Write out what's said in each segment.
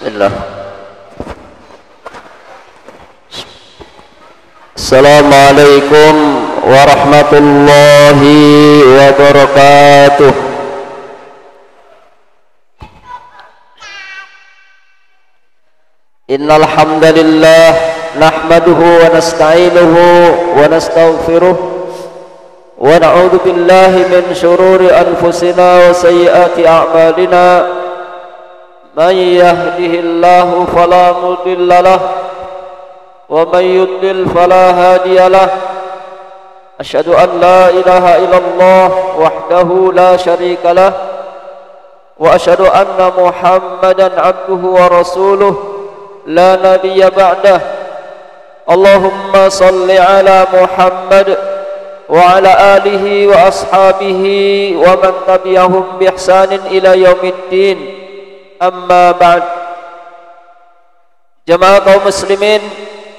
Bismillah. Assalamualaikum warahmatullahi wabarakatuh. Innal hamdalillah nahmaduhu wa nasta'inuhu wa nastaghfiruh wa na'udzu billahi min shururi anfusina wa sayyiati a'malina. من يهده الله فلا مضل له ومن يضلل فلا هادي له أشهد أن لا إله إلا الله وحده لا شريك له وأشهد أن محمدا عبده ورسوله لا نبي بعده اللهم صل على محمد وعلى آله وأصحابه ومن تبعهم بإحسان إلى يوم الدين. Amma ba'd. Jemaah kaum muslimin,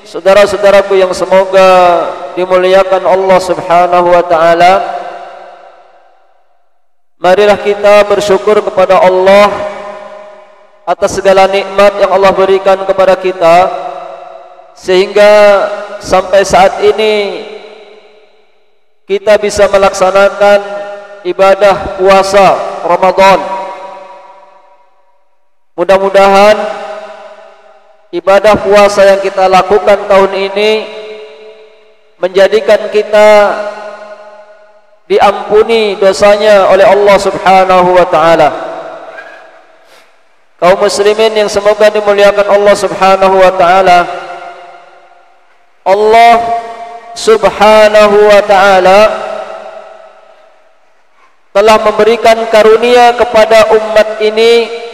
saudara-saudaraku yang semoga dimuliakan Allah Subhanahu wa taala. Marilah kita bersyukur kepada Allah atas segala nikmat yang Allah berikan kepada kita sehingga sampai saat ini kita bisa melaksanakan ibadah puasa Ramadan. Mudah-mudahan ibadah puasa yang kita lakukan tahun ini menjadikan kita diampuni dosanya oleh Allah Subhanahu wa taala. Kaum muslimin yang semoga dimuliakan Allah Subhanahu wa taala. Allah Subhanahu wa taala telah memberikan karunia kepada umat ini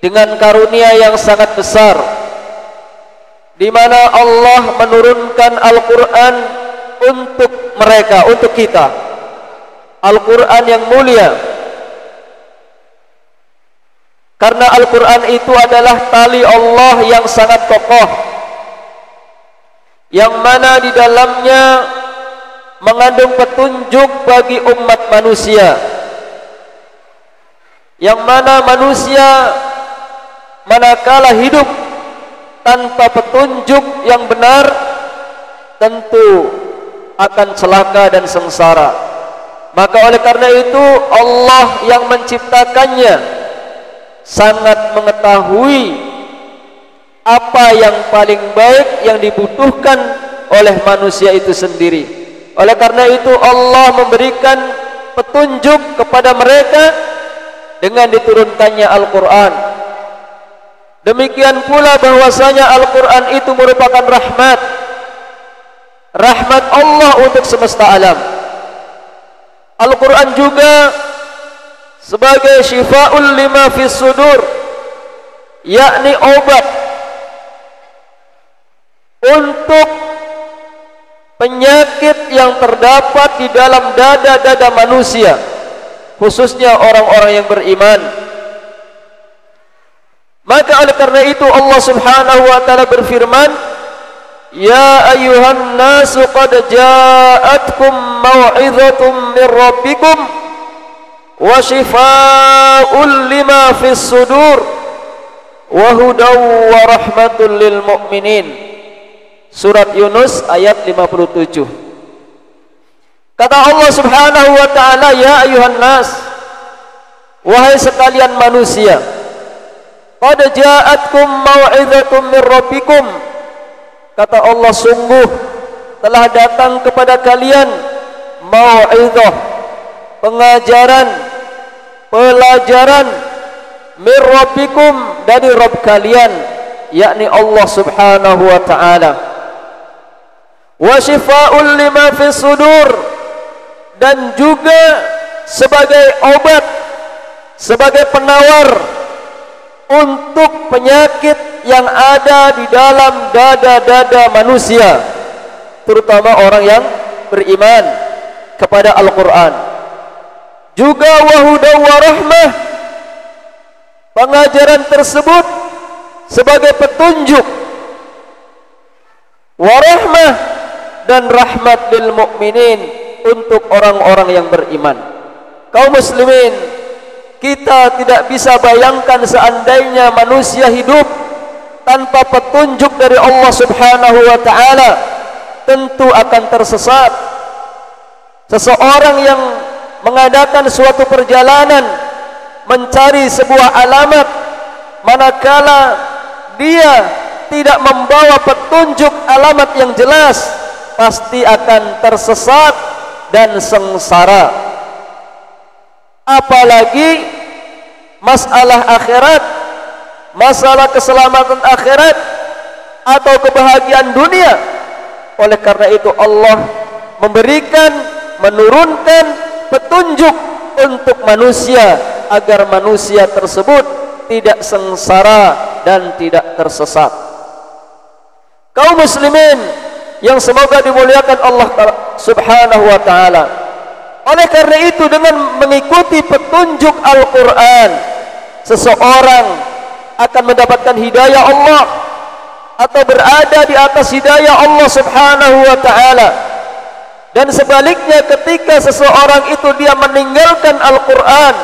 dengan karunia yang sangat besar, di mana Allah menurunkan Al-Quran untuk mereka, untuk kita. Al-Quran yang mulia, karena Al-Quran itu adalah tali Allah yang sangat kokoh, yang mana di dalamnya mengandung petunjuk bagi umat manusia, yang mana manusia manakala hidup tanpa petunjuk yang benar tentu akan celaka dan sengsara. Maka oleh karena itu Allah yang menciptakannya sangat mengetahui apa yang paling baik yang dibutuhkan oleh manusia itu sendiri. Oleh karena itu Allah memberikan petunjuk kepada mereka dengan diturunkannya Al-Quran. Demikian pula bahwasanya Al-Quran itu merupakan rahmat Allah untuk semesta alam. Al-Quran juga sebagai syifa'ul lima fis sudur, yakni obat untuk penyakit yang terdapat di dalam dada-dada manusia, khususnya orang-orang yang beriman. Maka oleh karena itu Allah Subhanahu wa taala berfirman, ya ayyuhan nasu qad ja'atkum mau'izatun min rabbikum wa shifaa'un lima fis sudur wa hudaw wa rahmatul lil mu'minin. Surat Yunus ayat 57. Kata Allah Subhanahu wa taala, ya ayyuhan nas, wahai sekalian manusia, qad ja'atkum mau'izatun min rabbikum. Kata Allah, sungguh telah datang kepada kalian mau'izah, pengajaran, pelajaran min rabbikum, dari Rabb kalian, yakni Allah Subhanahu wa taala. Wa shifaa'un lima fis sudur, dan juga sebagai obat, sebagai penawar untuk penyakit yang ada di dalam dada-dada manusia, terutama orang yang beriman kepada Al-Quran. Juga wahudaw wa rahmah, pengajaran tersebut sebagai petunjuk, wa rahmah, dan rahmat lil mu'minin, untuk orang-orang yang beriman. Kaum muslimin kita tidak bisa bayangkan seandainya manusia hidup tanpa petunjuk dari Allah Subhanahu wa taala, tentu akan tersesat. Seseorang yang mengadakan suatu perjalanan mencari sebuah alamat, manakala dia tidak membawa petunjuk alamat yang jelas, pasti akan tersesat dan sengsara. Apalagi masalah akhirat, masalah keselamatan akhirat atau kebahagiaan dunia. Oleh karena itu Allah memberikan, menurunkan petunjuk untuk manusia agar manusia tersebut tidak sengsara dan tidak tersesat. Kaum muslimin yang semoga dimuliakan Allah Subhanahu wa taala, oleh karena itu dengan mengikuti petunjuk Al-Quran, seseorang akan mendapatkan hidayah Allah atau berada di atas hidayah Allah Subhanahu wa taala. Dan sebaliknya, ketika seseorang itu dia meninggalkan Al-Quran,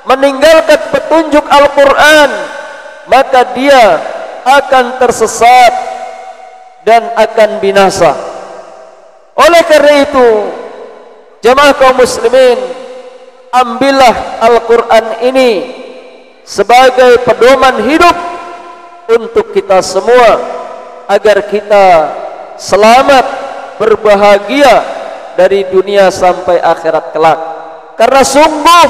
meninggalkan petunjuk Al-Quran, maka dia akan tersesat dan akan binasa. Oleh karena itu, jamaah kaum muslimin, ambillah Al-Quran ini sebagai pedoman hidup untuk kita semua, agar kita selamat, berbahagia dari dunia sampai akhirat kelak. Karena sungguh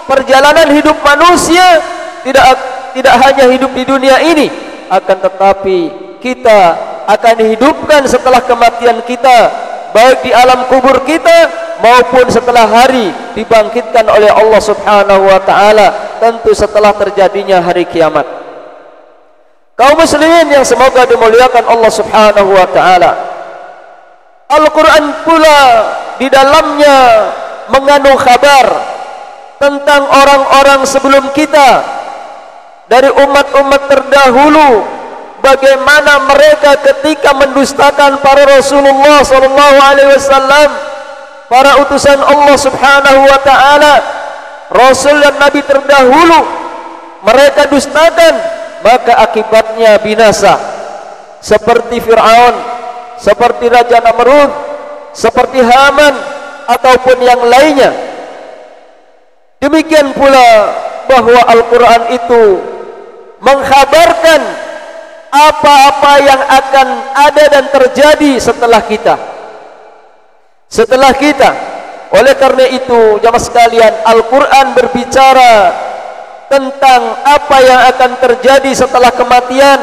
perjalanan hidup manusia tidak hanya hidup di dunia ini, akan tetapi kita akan dihidupkan setelah kematian kita, baik di alam kubur kita maupun setelah hari dibangkitkan oleh Allah Subhanahu wa taala, tentu setelah terjadinya hari kiamat. Kaum muslimin yang semoga dimuliakan Allah Subhanahu wa taala, Al-Quran pula di dalamnya mengandung kabar tentang orang-orang sebelum kita dari umat-umat terdahulu, bagaimana mereka ketika mendustakan para Rasulullah SAW, para utusan Allah Subhanahu wa taala, Rasul dan Nabi terdahulu, mereka dustakan, maka akibatnya binasa. Seperti Fir'aun, seperti Raja Namrud, seperti Haman, ataupun yang lainnya. Demikian pula bahwa Al-Quran itu mengkhabarkan apa-apa yang akan ada dan terjadi setelah kita. Setelah kita. Oleh karena itu, jamaah sekalian, Al-Quran berbicara tentang apa yang akan terjadi setelah kematian,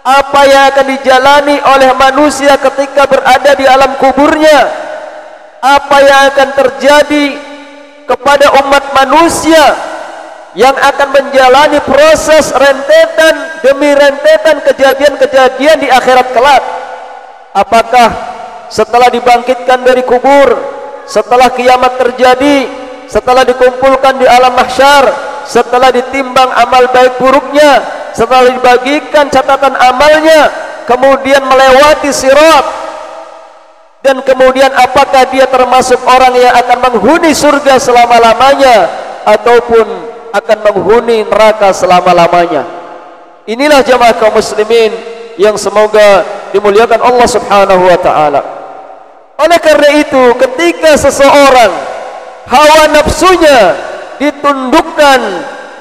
apa yang akan dijalani oleh manusia ketika berada di alam kuburnya, apa yang akan terjadi kepada umat manusia yang akan menjalani proses rentetan demi rentetan kejadian-kejadian di akhirat kelak. Apakah setelah dibangkitkan dari kubur, setelah kiamat terjadi, setelah dikumpulkan di alam mahsyar, setelah ditimbang amal baik buruknya, setelah dibagikan catatan amalnya, kemudian melewati sirat, dan kemudian apakah dia termasuk orang yang akan menghuni surga selama-lamanya ataupun akan menghuni neraka selama-lamanya. Inilah jamaah kaum muslimin yang semoga dimuliakan Allah Subhanahu wa taala. Oleh karena itu, ketika seseorang hawa nafsunya ditundukkan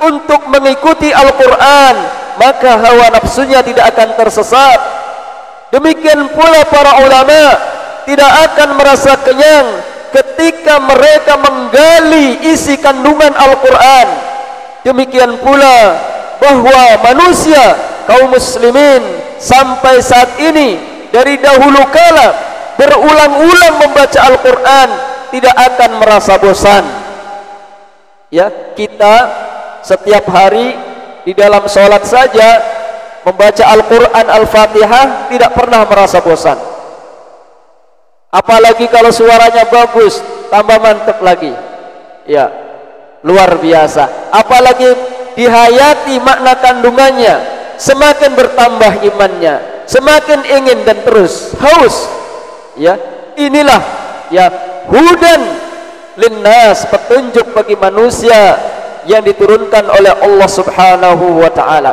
untuk mengikuti Al-Quran, maka hawa nafsunya tidak akan tersesat. Demikian pula para ulama tidak akan merasa kenyang ketika mereka menggali isi kandungan Al-Quran. Demikian pula bahwa manusia, kaum muslimin sampai saat ini, dari dahulu kala berulang-ulang membaca Al-Quran, tidak akan merasa bosan. Ya, kita setiap hari di dalam sholat saja membaca Al-Quran Al-Fatihah tidak pernah merasa bosan. Apalagi kalau suaranya bagus, tambah mantap lagi. Ya, luar biasa. Apalagi dihayati makna kandungannya, semakin bertambah imannya, semakin ingin dan terus haus. Ya, inilah ya hudan linnas, petunjuk bagi manusia, yang diturunkan oleh Allah Subhanahu wa ta'ala.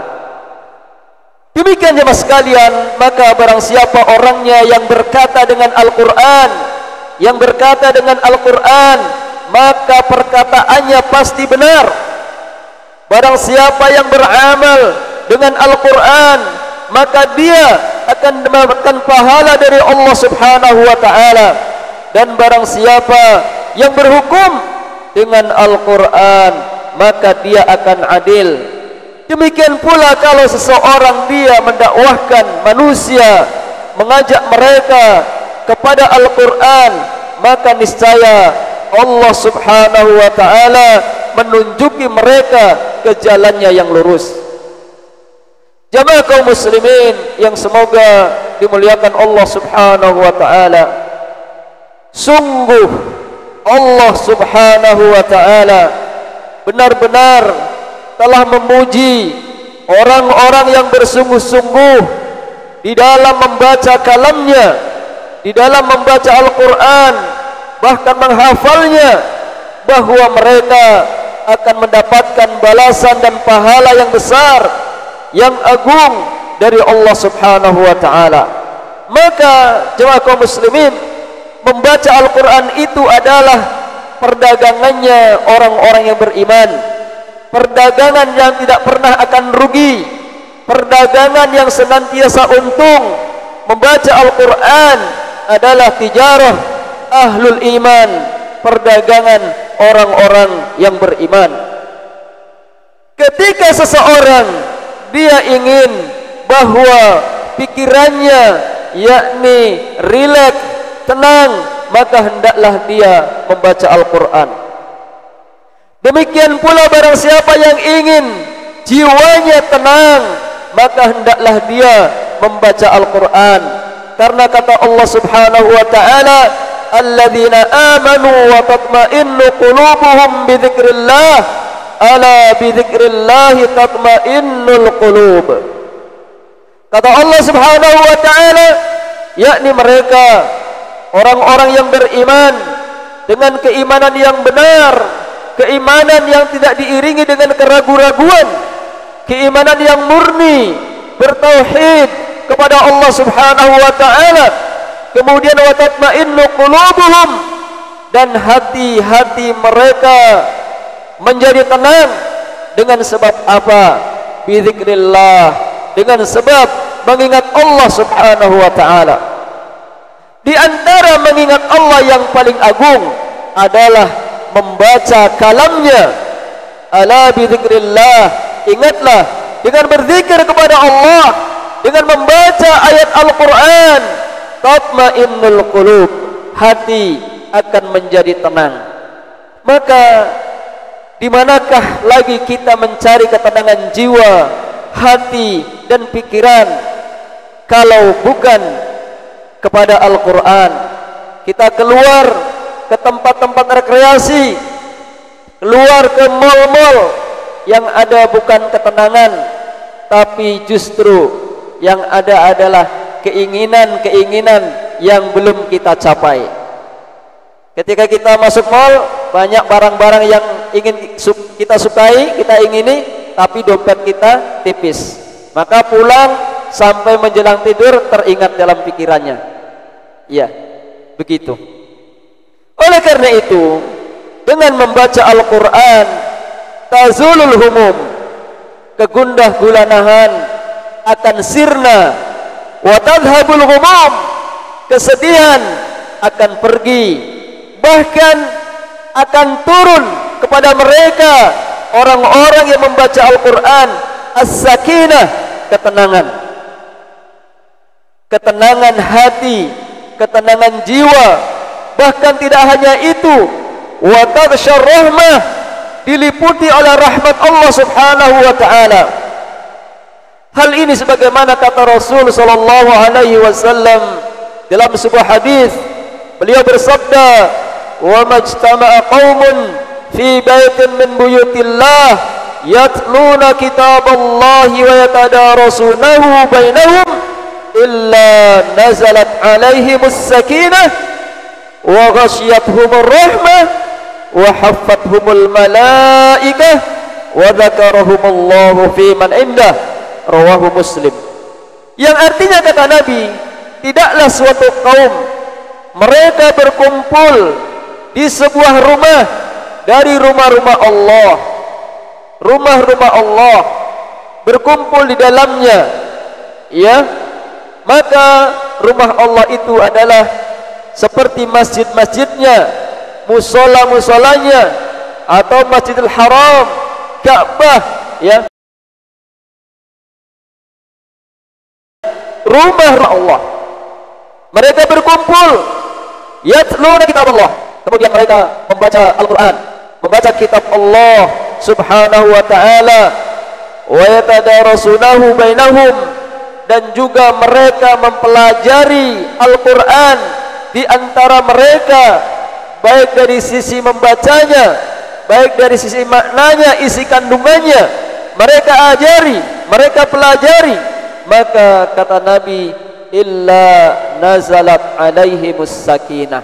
Demikian jemaah sekalian, maka barang siapa orangnya yang berkata dengan Al-Quran, maka perkataannya pasti benar. Barang siapa yang beramal dengan Al-Quran, maka dia akan mendapatkan pahala dari Allah Subhanahu wa ta'ala. Dan barang siapa yang berhukum dengan Al-Quran, maka dia akan adil. Demikian pula kalau seseorang dia mendakwahkan manusia, mengajak mereka kepada Al-Quran, maka niscaya Allah Subhanahu wa ta'ala menunjuki mereka ke jalannya yang lurus. Jamaah kaum muslimin yang semoga dimuliakan Allah Subhanahu wa ta'ala, sungguh Allah Subhanahu wa ta'ala benar-benar telah memuji orang-orang yang bersungguh-sungguh di dalam membaca kalamnya, di dalam membaca Al-Quran, bahkan menghafalnya, bahwa mereka akan mendapatkan balasan dan pahala yang besar, yang agung dari Allah Subhanahu wa ta'ala. Maka jemaah kaum muslimin, membaca Al-Quran itu adalah perdagangannya orang-orang yang beriman, perdagangan yang tidak pernah akan rugi, perdagangan yang senantiasa untung. Membaca Al-Quran adalah tijarah ahlul iman, perdagangan orang-orang yang beriman. Ketika seseorang dia ingin bahwa pikirannya yakni rileks, tenang, maka hendaklah dia membaca Al-Quran. Demikian pula barang siapa yang ingin jiwanya tenang, maka hendaklah dia membaca Al-Quran. Karena kata Allah Subhanahu wa ta'ala, alladzina amanu wa tatma'innu qulubuhum bidzikrillah, ala bidzikrillah tatma'innul qulub. Kata Allah Subhanahu wa ta'ala, yakni mereka orang-orang yang beriman dengan keimanan yang benar, keimanan yang tidak diiringi dengan keraguan-raguan, keimanan yang murni, bertauhid kepada Allah Subhanahu wa ta'ala. Kemudian wa tatma'innu qulubuhum, dan hati-hati mereka menjadi tenang. Dengan sebab apa? Bizikrillah, dengan sebab mengingat Allah Subhanahu wa ta'ala. Di antara mengingat Allah yang paling agung adalah membaca kalamnya. Ala bizikrillah, ingatlah dengan berzikir kepada Allah, dengan membaca ayat Al-Quran, tatma'innul qulub, hati akan menjadi tenang. Maka di manakah lagi kita mencari ketenangan jiwa, hati dan pikiran kalau bukan kepada Al-Quran? Kita keluar ke tempat-tempat rekreasi, keluar ke mal-mal, yang ada bukan ketenangan, tapi justru yang ada adalah keinginan-keinginan yang belum kita capai. Ketika kita masuk mal, banyak barang-barang yang ingin kita sukai, kita ingini, tapi dompet kita tipis. Maka pulang sampai menjelang tidur teringat dalam pikirannya. Ya, begitu. Oleh karena itu, dengan membaca Al-Quran, tazulul humum, kegundah gulanahan akan sirna, wa tadhhabul humum, kesedihan akan pergi, bahkan akan turun kepada mereka orang-orang yang membaca Al-Quran as-sakinah, ketenangan, ketenangan hati, ketenangan jiwa. Bahkan tidak hanya itu, wa taghsyar rahmah, diliputi oleh rahmat Allah Subhanahu wa ta'ala. Hal ini sebagaimana kata Rasul sallallahu alaihi wasallam dalam sebuah hadis, beliau bersabda, wa majtama'a qaumun fi baitin min buyutillah yatluna kitaballahi wa yatadarasunahu bainahum illa nazalat alaihimus sakinah wa ghasyiyatuhumur rahmah wa haffathumul malaikah wa dzakarahumullahu fi man indah, rawahu Muslim. Yang artinya kata Nabi, tidaklah suatu kaum mereka berkumpul di sebuah rumah dari rumah-rumah Allah, rumah-rumah Allah, berkumpul di dalamnya, ya, maka rumah Allah itu adalah seperti masjid-masjidnya, musola-musolanya, atau Masjidil Haram, Ka'bah, ya, rumah Allah. Mereka berkumpul, yatluna kitab Allah, kemudian mereka membaca Al-Quran, membaca kitab Allah subhanahu wa ta'ala, wa yatadarasunahu bainahum, dan juga mereka mempelajari Al-Quran di antara mereka, baik dari sisi membacanya, baik dari sisi maknanya, isi kandungannya, mereka ajari, mereka pelajari. Maka kata Nabi, illa nazalat alaihimus sakinah,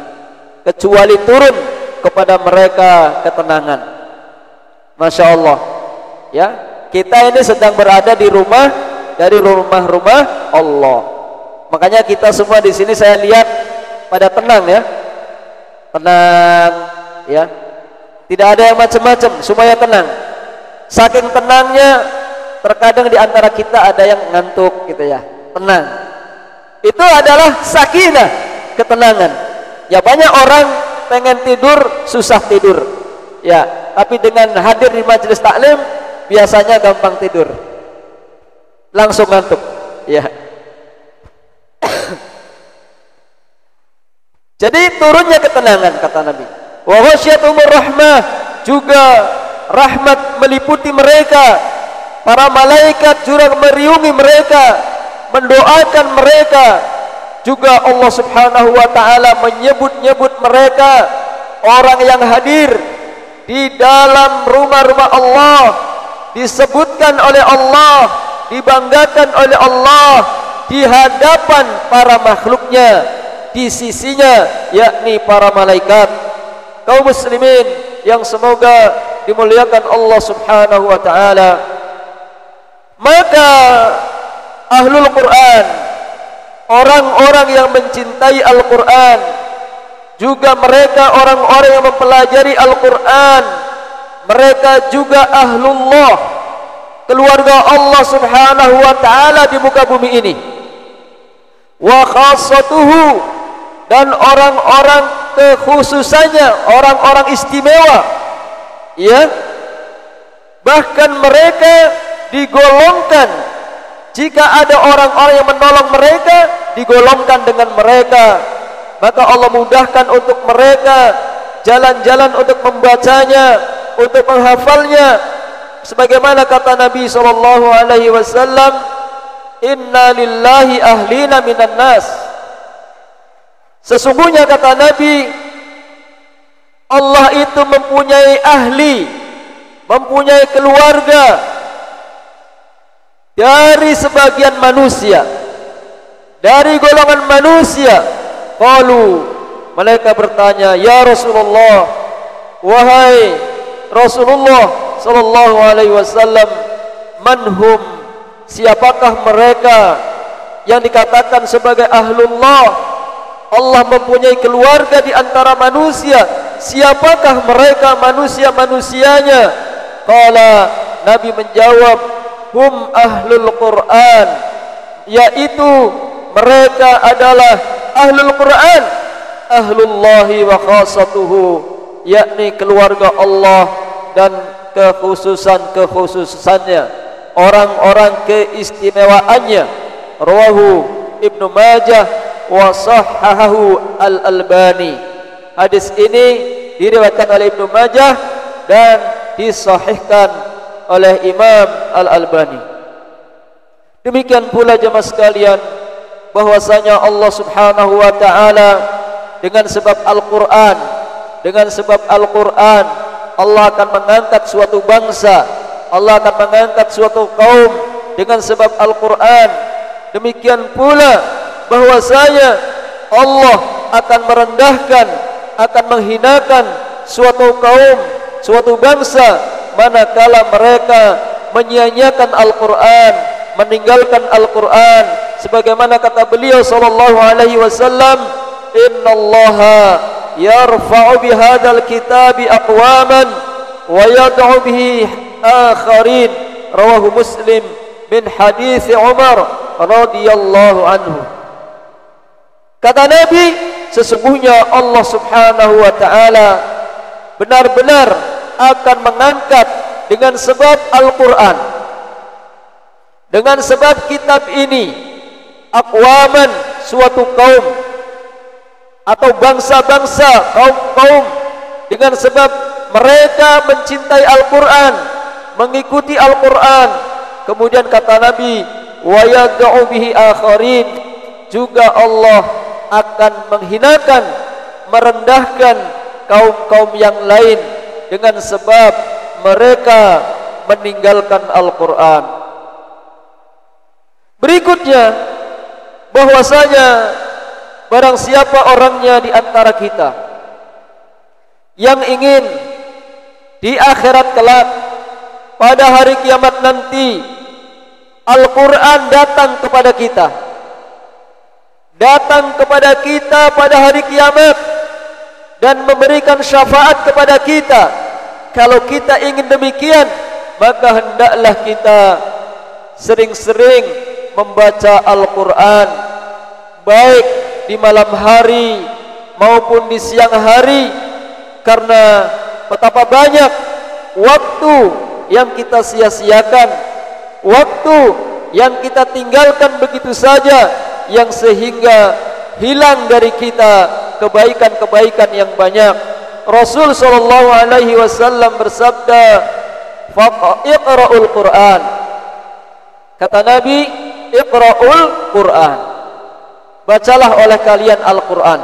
kecuali turun kepada mereka ketenangan. Masya Allah, ya, kita ini sedang berada di rumah dari rumah-rumah Allah. Makanya kita semua di sini saya lihat pada tenang, ya, tenang, ya, tidak ada yang macam-macam, semuanya tenang. Saking tenangnya, terkadang di antara kita ada yang ngantuk gitu, ya, tenang. Itu adalah sakinah, ketenangan. Ya, banyak orang pengen tidur susah tidur, ya, tapi dengan hadir di majelis taklim biasanya gampang tidur, langsung ngantuk, ya. Jadi turunnya ketenangan kata Nabi. Wa ghasyiyatuhumur rahmah, juga rahmat meliputi mereka. Para malaikat juga meriungi mereka, mendoakan mereka. Juga Allah subhanahu wa ta'ala menyebut-nyebut mereka, orang yang hadir di dalam rumah-rumah Allah, disebutkan oleh Allah, dibanggakan oleh Allah di hadapan para makhluknya, di sisinya, yakni para malaikat. Kaum muslimin yang semoga dimuliakan Allah subhanahu wa ta'ala, maka ahlul Quran, orang-orang yang mencintai Al-Quran, juga mereka orang-orang yang mempelajari Al-Quran, mereka juga ahlullah, keluarga Allah subhanahu wa ta'ala di muka bumi ini. Wa khassatuhu, dan orang-orang kekhususannya, orang-orang istimewa, ya, bahkan mereka digolongkan, jika ada orang-orang yang menolong mereka, digolongkan dengan mereka. Maka Allah mudahkan untuk mereka jalan-jalan untuk membacanya, untuk menghafalnya. Sebagaimana kata Nabi SAW, inna lillahi ahlina minan nas, sesungguhnya kata Nabi, Allah itu mempunyai ahli, mempunyai keluarga dari sebagian manusia, dari golongan manusia. Qalu, mereka bertanya, ya Rasulullah, wahai Rasulullah sallallahu alaihi wasallam, manhum, siapakah mereka yang dikatakan sebagai ahlullah? Allah mempunyai keluarga di antara manusia, siapakah mereka manusia-manusianya? Qala, Nabi menjawab, hum ahlul Quran, yaitu mereka adalah ahlul Quran, ahlullahi wa khassatuhu, yakni keluarga Allah dan kekhususannya, orang-orang keistimewaannya. Rawahu Ibnu Majah wa sahhahahu Al-Albani. Hadis ini diriwayatkan oleh Ibnu Majah dan disahihkan oleh Imam Al-Albani. Demikian pula jemaah sekalian, bahwasanya Allah subhanahu wa ta'ala dengan sebab Al-Quran, Allah akan mengangkat suatu bangsa, Allah akan mengangkat suatu kaum dengan sebab Al-Quran. Demikian pula bahwasanya Allah akan merendahkan, akan menghinakan suatu kaum, suatu bangsa manakala mereka menyia-nyiakan Al-Quran, meninggalkan Al-Quran, sebagaimana kata beliau sallallahu alaihi wasallam, innallaha yarfa'u bihadzal kitabi aqwaman wa yad'u bihi akharin, rawahu Muslim min hadits Umar radhiyallahu anhu. Kata Nabi, sesungguhnya Allah subhanahu wa ta'ala benar-benar akan mengangkat dengan sebab Al-Quran, dengan sebab kitab ini, aqwaman, suatu kaum atau bangsa-bangsa, kaum-kaum, dengan sebab mereka mencintai Al-Quran, mengikuti Al-Quran. Kemudian kata Nabi, wa yad'u bihi akharin, juga Allah akan menghinakan, merendahkan kaum-kaum yang lain dengan sebab mereka meninggalkan Al-Quran. Berikutnya, bahwasanya barang siapa orangnya di antara kita yang ingin di akhirat kelak, pada hari kiamat nanti, Al-Quran datang kepada kita, datang kepada kita pada hari kiamat dan memberikan syafaat kepada kita. Kalau kita ingin demikian, maka hendaklah kita sering-sering membaca Al-Quran, baik di malam hari maupun di siang hari, karena betapa banyak waktu yang kita sia-siakan, waktu yang kita tinggalkan begitu saja, yang sehingga hilang dari kita kebaikan-kebaikan yang banyak. Rasul sallallahu alaihi wasallam bersabda, "Iqra'ul Qur'an." Kata Nabi, "Iqra'ul Qur'an." Bacalah oleh kalian Al-Qur'an.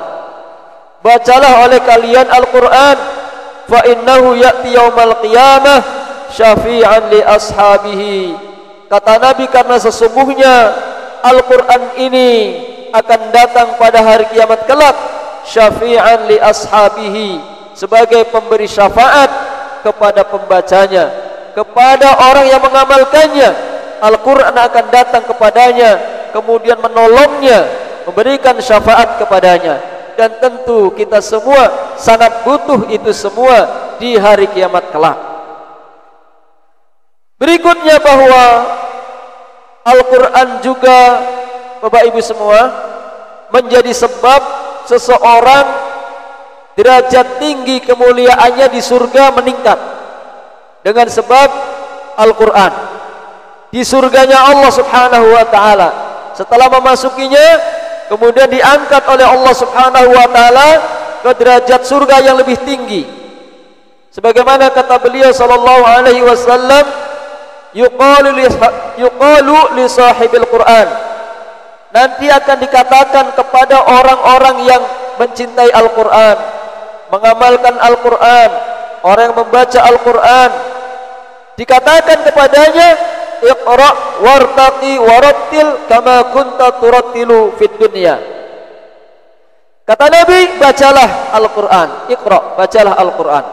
Bacalah oleh kalian Al-Qur'an, fa innahu ya'ti yaumal qiyamah syafi'an li ashabihi. Kata Nabi, karena sesungguhnya Al-Quran ini akan datang pada hari kiamat kelak, syafi'an li ashabihi, sebagai pemberi syafaat kepada pembacanya, kepada orang yang mengamalkannya. Al-Quran akan datang kepadanya, kemudian menolongnya, memberikan syafaat kepadanya. Dan tentu kita semua sangat butuh itu semua di hari kiamat kelak. Berikutnya, bahwa Al-Quran juga, Bapak Ibu semua, menjadi sebab seseorang derajat tinggi kemuliaannya di surga meningkat dengan sebab Al-Quran. Di surganya Allah subhanahu wa ta'ala, setelah memasukinya, kemudian diangkat oleh Allah subhanahu wa ta'ala ke derajat surga yang lebih tinggi. Sebagaimana kata beliau sallallahu alaihi wasallam, yuqalu li sahibil Quran, nanti akan dikatakan kepada orang-orang yang mencintai Al-Quran, mengamalkan Al-Quran, orang yang membaca Al-Quran, dikatakan kepadanya, iqra' wartaqi warattil kama kunta turattilu fid dunya. Kata Nabi, bacalah Al-Quran, iqra', bacalah Al-Quran,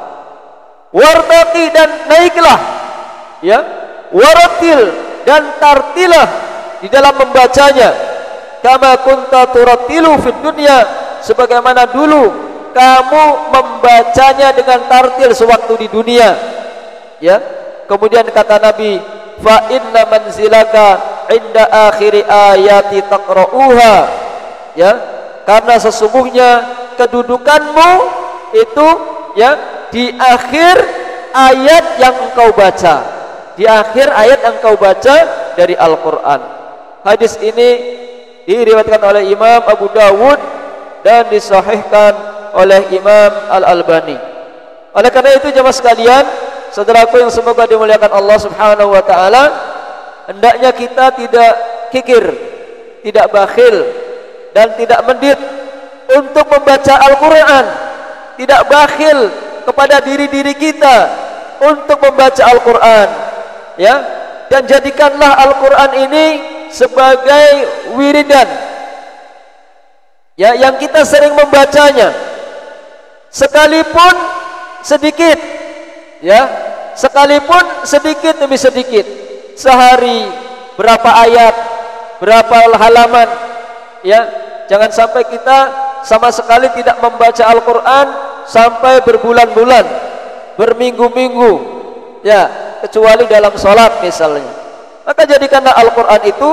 wartaqi, dan naiklah, ya, warattil, dan tartilah di dalam membacanya, kama kunta turattilu fid dunya, sebagaimana dulu kamu membacanya dengan tartil sewaktu di dunia, ya. Kemudian kata Nabi, fa inna manzilaka inda akhiri ayati taqra'uha, ya, karena sesungguhnya kedudukanmu itu, ya, di akhir ayat yang engkau baca, di akhir ayat yang engkau baca dari Al-Quran. Hadis ini diriwayatkan oleh Imam Abu Dawud dan disahihkan oleh Imam Al-Albani. Oleh karena itu, jemaah sekalian, saudaraku yang semoga dimuliakan Allah subhanahu wa ta'ala, hendaknya kita tidak kikir, tidak bakhil, dan tidak mendit untuk membaca Al-Quran, tidak bakhil kepada diri-diri kita untuk membaca Al-Quran, ya. Dan jadikanlah Al-Quran ini sebagai wiridan, ya, yang kita sering membacanya, sekalipun sedikit, ya, sekalipun sedikit demi sedikit, sehari berapa ayat, berapa halaman, ya. Jangan sampai kita sama sekali tidak membaca Al-Quran sampai berbulan-bulan, berminggu-minggu, ya, kecuali dalam sholat misalnya. Maka jadikanlah Al-Quran itu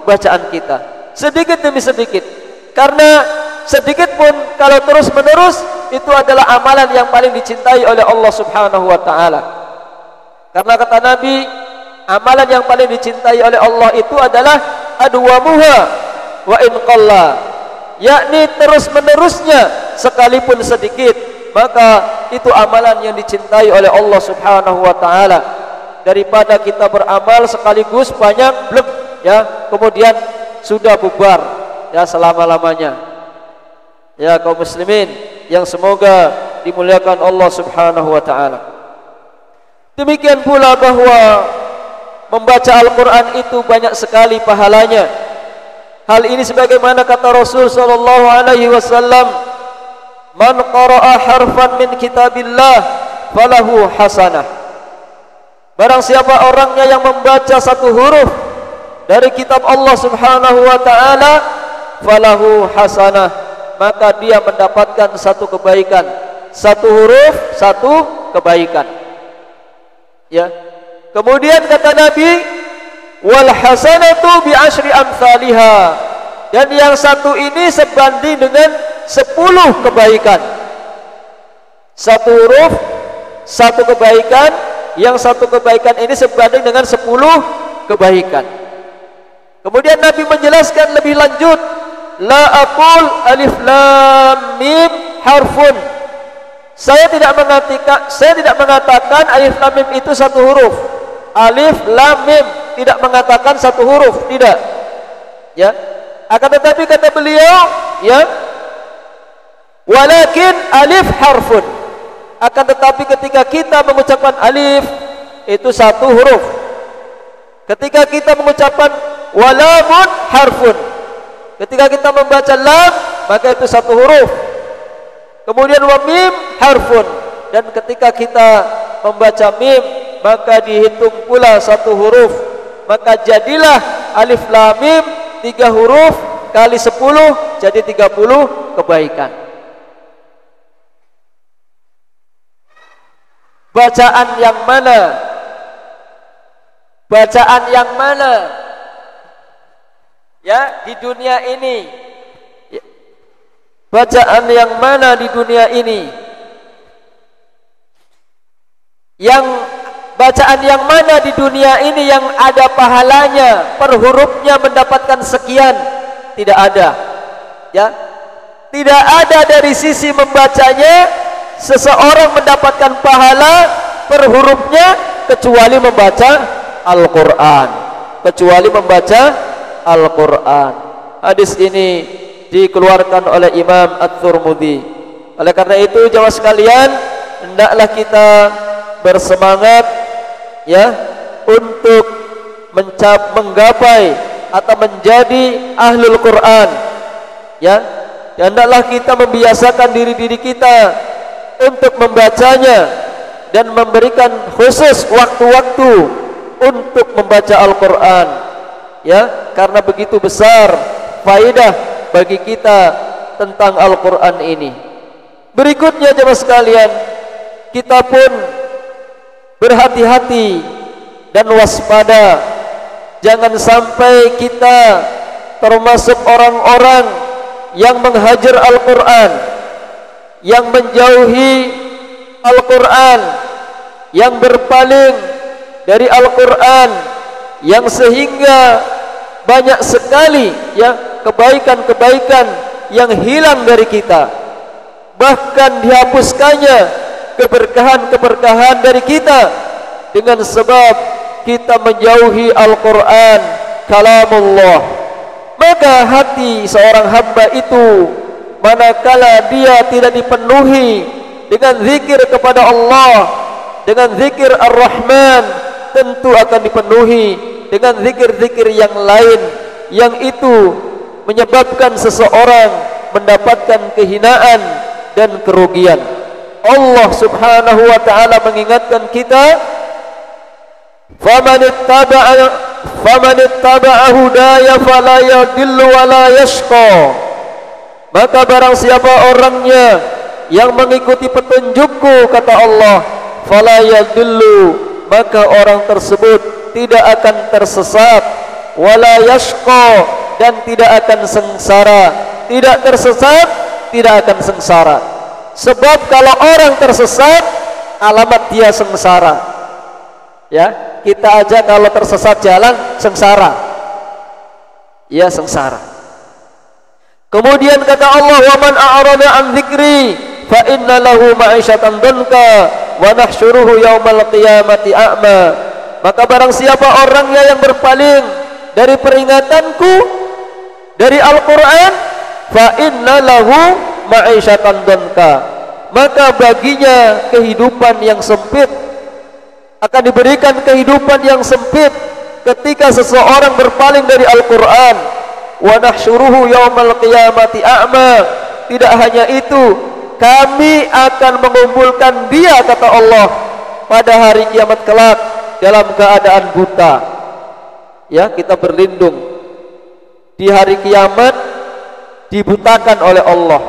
bacaan kita, sedikit demi sedikit. Karena sedikit pun kalau terus menerus, itu adalah amalan yang paling dicintai oleh Allah Subhanahu wa ta'ala. Karena kata Nabi, amalan yang paling dicintai oleh Allah itu adalah adwamuha wa in qalla, yakni terus menerusnya sekalipun sedikit, maka itu amalan yang dicintai oleh Allah Subhanahu wa ta'ala, daripada kita beramal sekaligus banyak blek, ya, kemudian sudah bubar, ya, selama-lamanya. Ya kaum muslimin yang semoga dimuliakan Allah Subhanahu wa ta'ala. Demikian pula bahwa membaca Al-Quran itu banyak sekali pahalanya. Hal ini sebagaimana kata Rasul sallallahu alaihi wasallam, "Man qara'a harfan min kitabillah falahu hasanah." Barang siapa orangnya yang membaca satu huruf dari kitab Allah Subhanahu wa ta'ala, falahu hasanah, maka dia mendapatkan satu kebaikan. Satu huruf, satu kebaikan. Ya. Kemudian kata Nabi, wal hasanatu bi asyri amsalihha, dan yang satu ini sebanding dengan 10 kebaikan. Satu huruf, satu kebaikan, yang satu kebaikan ini sebanding dengan 10 kebaikan. Kemudian Nabi menjelaskan lebih lanjut, la aqul alif lam mim harfun. Saya tidak mengatakan alif lam mim itu satu huruf. Alif lam mim tidak mengatakan satu huruf, tidak. Ya. Akan tetapi kata beliau, ya, walakin alif harfun. Akan tetapi ketika kita mengucapkan alif itu satu huruf. Ketika kita mengucapkan walamun harfun. Ketika kita membaca lam, maka itu satu huruf. Kemudian wa mim harfun, dan ketika kita membaca mim, maka dihitung pula satu huruf. Maka jadilah alif lam mim 3 huruf kali 10 jadi 30 kebaikan. Bacaan yang mana? Bacaan yang mana? Ya, di dunia ini. Bacaan yang mana di dunia ini? Bacaan yang mana di dunia ini yang ada pahalanya, per hurufnya mendapatkan sekian? Tidak ada. Ya. Tidak ada dari sisi membacanya seseorang mendapatkan pahala per hurufnya kecuali membaca Al-Quran. Kecuali membaca Al-Quran. Hadis ini dikeluarkan oleh Imam At-Tirmidzi. Oleh karena itu jemaah sekalian, hendaklah kita bersemangat, ya, untuk menggapai atau menjadi ahlul Quran, ya. Dan hendaklah kita membiasakan diri kita untuk membacanya dan memberikan khusus waktu-waktu untuk membaca Al-Quran, ya, karena begitu besar faedah bagi kita tentang Al-Quran ini. Berikutnya jemaah sekalian, kita pun berhati-hati dan waspada, jangan sampai kita termasuk orang-orang yang menghajar Al-Quran, yang menjauhi Al-Quran, yang berpaling dari Al-Quran, yang sehingga banyak sekali, ya, kebaikan-kebaikan yang hilang dari kita, bahkan dihapuskannya keberkahan-keberkahan dari kita dengan sebab kita menjauhi Al-Quran, kalamullah. Maka hati seorang hamba itu manakala dia tidak dipenuhi dengan zikir kepada Allah, dengan zikir Ar-Rahman, tentu akan dipenuhi dengan zikir-zikir yang lain, yang itu menyebabkan seseorang mendapatkan kehinaan dan kerugian. Allah Subhanahu wa ta'ala mengingatkan kita faman ittaba'a hudaya fala yadillu wa la yashqa. Maka barang siapa orangnya yang mengikuti petunjukku, kata Allah, fala yadillu, maka orang tersebut tidak akan tersesat, wala yashqa, dan tidak akan sengsara. Tidak tersesat, tidak akan sengsara. Sebab kalau orang tersesat, alamat dia sengsara. Ya, kita aja kalau tersesat jalan sengsara. Ya, sengsara. Kemudian kata Allah, wa man a'rada an dzikri fa inna lahu ma'isyatan dhanka wa nahsyuruhu yaumal qiyamati a'ma. Maka barang siapa orangnya yang berpaling dari peringatanku, dari Al-Quran, fa inna lahu ma'isyatan dhanka, maka baginya kehidupan yang sempit. Akan diberikan kehidupan yang sempit ketika seseorang berpaling dari Al-Quran. Wa nahsyuruhu yaumal qiyamati a'ma. Tidak hanya itu, kami akan mengumpulkan dia, kata Allah, pada hari kiamat kelak dalam keadaan buta. Ya, kita berlindung di hari kiamat dibutakan oleh Allah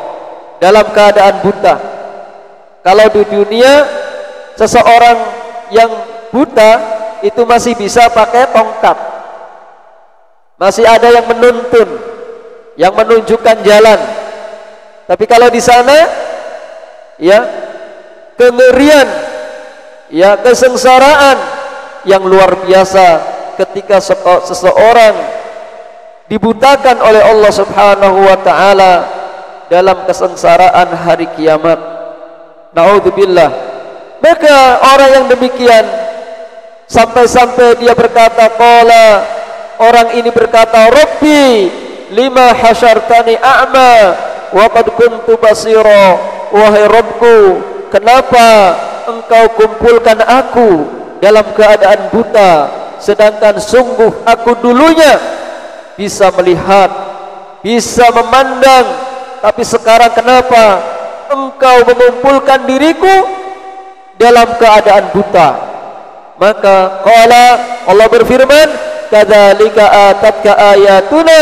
dalam keadaan buta. Kalau di dunia seseorang yang buta itu masih bisa pakai tongkat, masih ada yang menuntun, yang menunjukkan jalan. Tapi kalau di sana, ya, kengerian, ya, kesengsaraan yang luar biasa ketika seseorang dibutakan oleh Allah Subhanahu wa ta'ala dalam kesengsaraan hari kiamat. Na'udzubillah. Maka orang yang demikian sampai-sampai dia berkata, qala, orang ini berkata, Rabbi lima hasyartani a'ma wa qad kuntu basira. Wahai Rabbku, kenapa engkau kumpulkan aku dalam keadaan buta, sedangkan sungguh aku dulunya bisa melihat, bisa memandang, tapi sekarang kenapa engkau mengumpulkan diriku dalam keadaan buta? Maka qala, Allah berfirman, kadzalika atatka ayatuna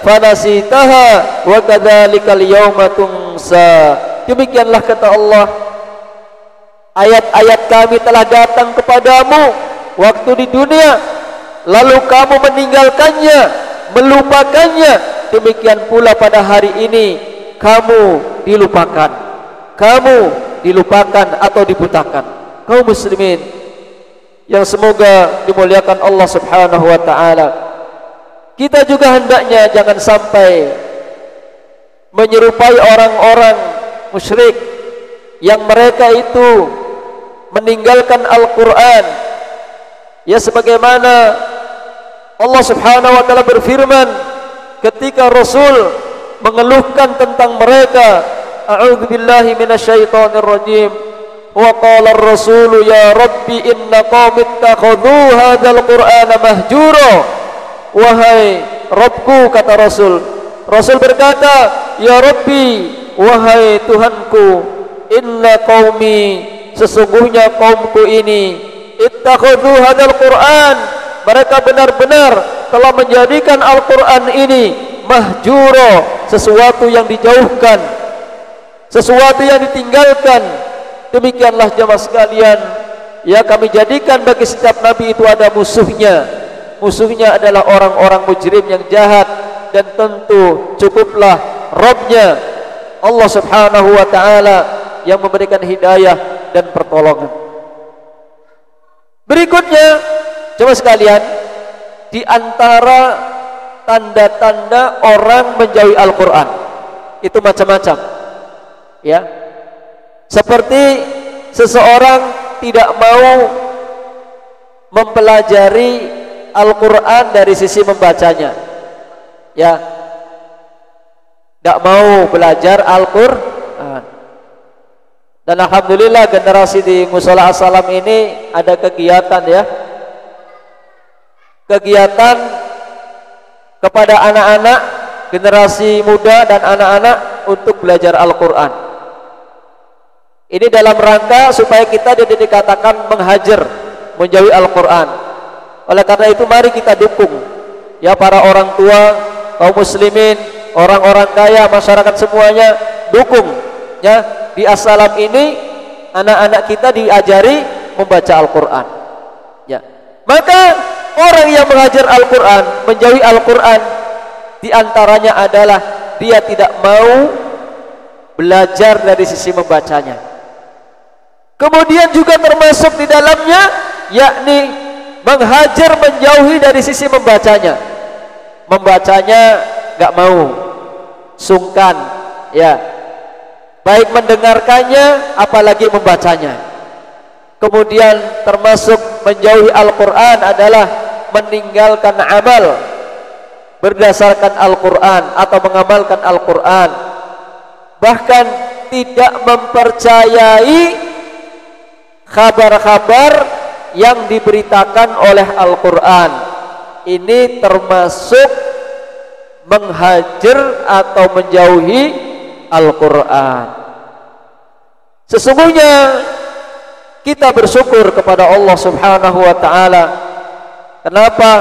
fanasitaha wa kadzalikal yauma tunsa. Demikianlah kata Allah, ayat-ayat kami telah datang kepadamu waktu di dunia, lalu kamu meninggalkannya, melupakannya. Demikian pula pada hari ini kamu dilupakan, kamu dilupakan atau dibutakan. Kaum muslimin yang semoga dimuliakan Allah Subhanahu wa ta'ala, kita juga hendaknya jangan sampai menyerupai orang-orang musyrik yang mereka itu meninggalkan Al-Quran. Ya, sebagaimana Allah Subhanahu wa ta'ala berfirman ketika Rasul mengeluhkan tentang mereka, a'udzu billahi minasyaitonir rajim, wa qala ar-rasulu ya rabbi inna qaumi ittakhadhu hadzal qur'ana mahjura. Wahai Rabbku, kata Rasul berkata, ya Rabbi, wahai Tuhanku, inna qaumi, sesungguhnya kaumku ini, ittakhadhu hadzal qur'an, mereka benar-benar telah menjadikan Al-Quran ini mahjura, sesuatu yang dijauhkan, sesuatu yang ditinggalkan. Demikianlah jemaah sekalian, ya, kami jadikan bagi setiap nabi itu ada musuhnya. Musuhnya adalah orang-orang mujrim yang jahat, dan tentu cukuplah Rabbnya Allah Subhanahu wa ta'ala yang memberikan hidayah dan pertolongan. Berikutnya jemaah sekalian, di antara tanda-tanda orang menjauhi Al-Quran itu macam-macam, ya. Seperti seseorang tidak mau mempelajari Al-Quran dari sisi membacanya, ya, tidak mau belajar Al-Quran. Dan alhamdulillah generasi di Mushola As-Salam ini ada kegiatan, ya, kegiatan kepada anak-anak, generasi muda dan anak-anak untuk belajar Al-Quran. Ini dalam rangka supaya kita dikatakan menghajar, menjauhi Al-Quran. Oleh karena itu mari kita dukung ya para orang tua, kaum muslimin, orang-orang kaya, masyarakat semuanya, dukung ya di As-Salam ini anak-anak kita diajari membaca Al-Qur'an. Ya. Maka orang yang mengajar Al-Qur'an, menjauhi Al-Qur'an, di antaranya adalah dia tidak mau belajar dari sisi membacanya. Kemudian juga termasuk di dalamnya yakni menghajar, menjauhi dari sisi membacanya. Membacanya enggak mau, sungkan, ya. Baik mendengarkannya apalagi membacanya. Kemudian termasuk menjauhi Al-Qur'an adalah meninggalkan amal berdasarkan Al-Qur'an atau mengamalkan Al-Qur'an. Bahkan tidak mempercayai kabar-kabar yang diberitakan oleh Al-Qur'an. Ini termasuk menghajar atau menjauhi Al-Qur'an. Sesungguhnya kita bersyukur kepada Allah Subhanahu wa taala. Kenapa?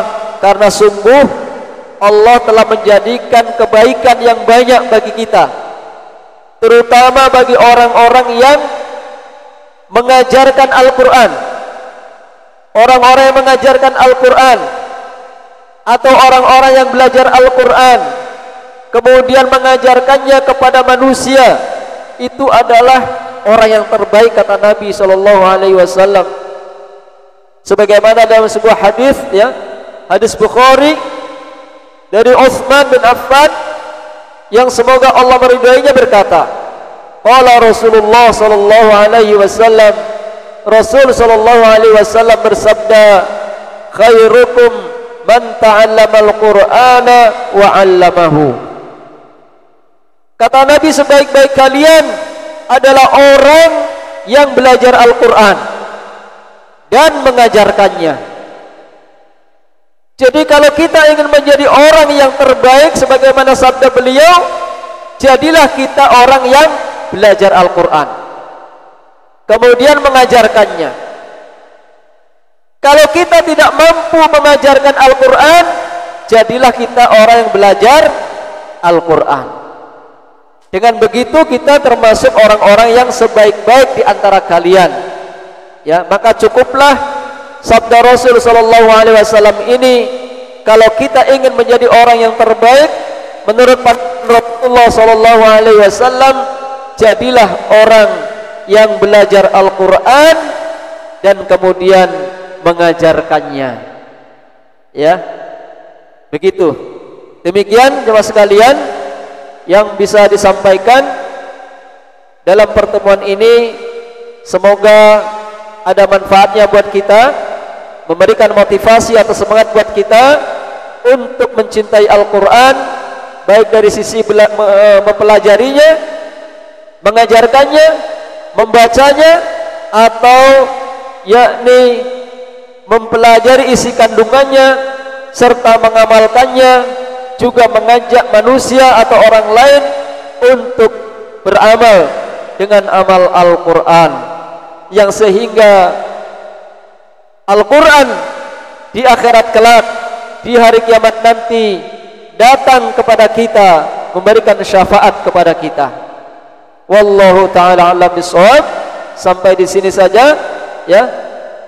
Karena sungguh Allah telah menjadikan kebaikan yang banyak bagi kita, terutama bagi orang-orang yang mengajarkan Al-Qur'an. Orang-orang yang mengajarkan Al-Qur'an atau orang-orang yang belajar Al-Qur'an kemudian mengajarkannya kepada manusia, itu adalah orang yang terbaik, kata Nabi sallallahu alaihi wasallam. Sebagaimana dalam sebuah hadis, ya, hadis Bukhari dari Utsman bin Affan yang semoga Allah meridainya, berkata, qala Rasulullah sallallahu alaihi wasallam, Rasul sallallahu alaihi wasallam bersabda, khairukum man ta'allamal Qur'ana wa 'allamahu. Kata Nabi, sebaik-baik kalian adalah orang yang belajar Al-Qur'an dan mengajarkannya. Jadi kalau kita ingin menjadi orang yang terbaik sebagaimana sabda beliau, jadilah kita orang yang belajar Al-Qur'an kemudian mengajarkannya. Kalau kita tidak mampu mengajarkan Al-Qur'an, jadilah kita orang yang belajar Al-Qur'an. Dengan begitu kita termasuk orang-orang yang sebaik-baik di antara kalian. Ya, maka cukuplah sabda Rasul sallallahu alaihi wasallam ini. Kalau kita ingin menjadi orang yang terbaik menurut Rasulullah sallallahu alaihi wasallam, jadilah orang yang belajar Al-Qur'an dan kemudian mengajarkannya. Ya. Begitu. Demikian jemaah sekalian yang bisa disampaikan dalam pertemuan ini. Semoga ada manfaatnya buat kita, memberikan motivasi atau semangat buat kita untuk mencintai Al-Qur'an, baik dari sisi mempelajarinya, mengajarkannya, membacanya, atau yakni mempelajari isi kandungannya serta mengamalkannya, juga mengajak manusia atau orang lain untuk beramal dengan amal Al-Qur'an, yang sehingga Al-Qur'an di akhirat kelak, di hari kiamat nanti, datang kepada kita, memberikan syafaat kepada kita. Wallahu ta'ala a'lam bishawab. Sampai di sini saja, ya.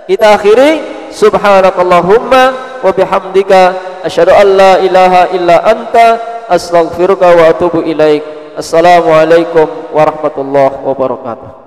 Kita akhiri. Subhanakallahumma wa bihamdika asyhadu an la ilaha illa anta astaghfiruka wa atubu ilaik. Assalamualaikum warahmatullahi wabarakatuh.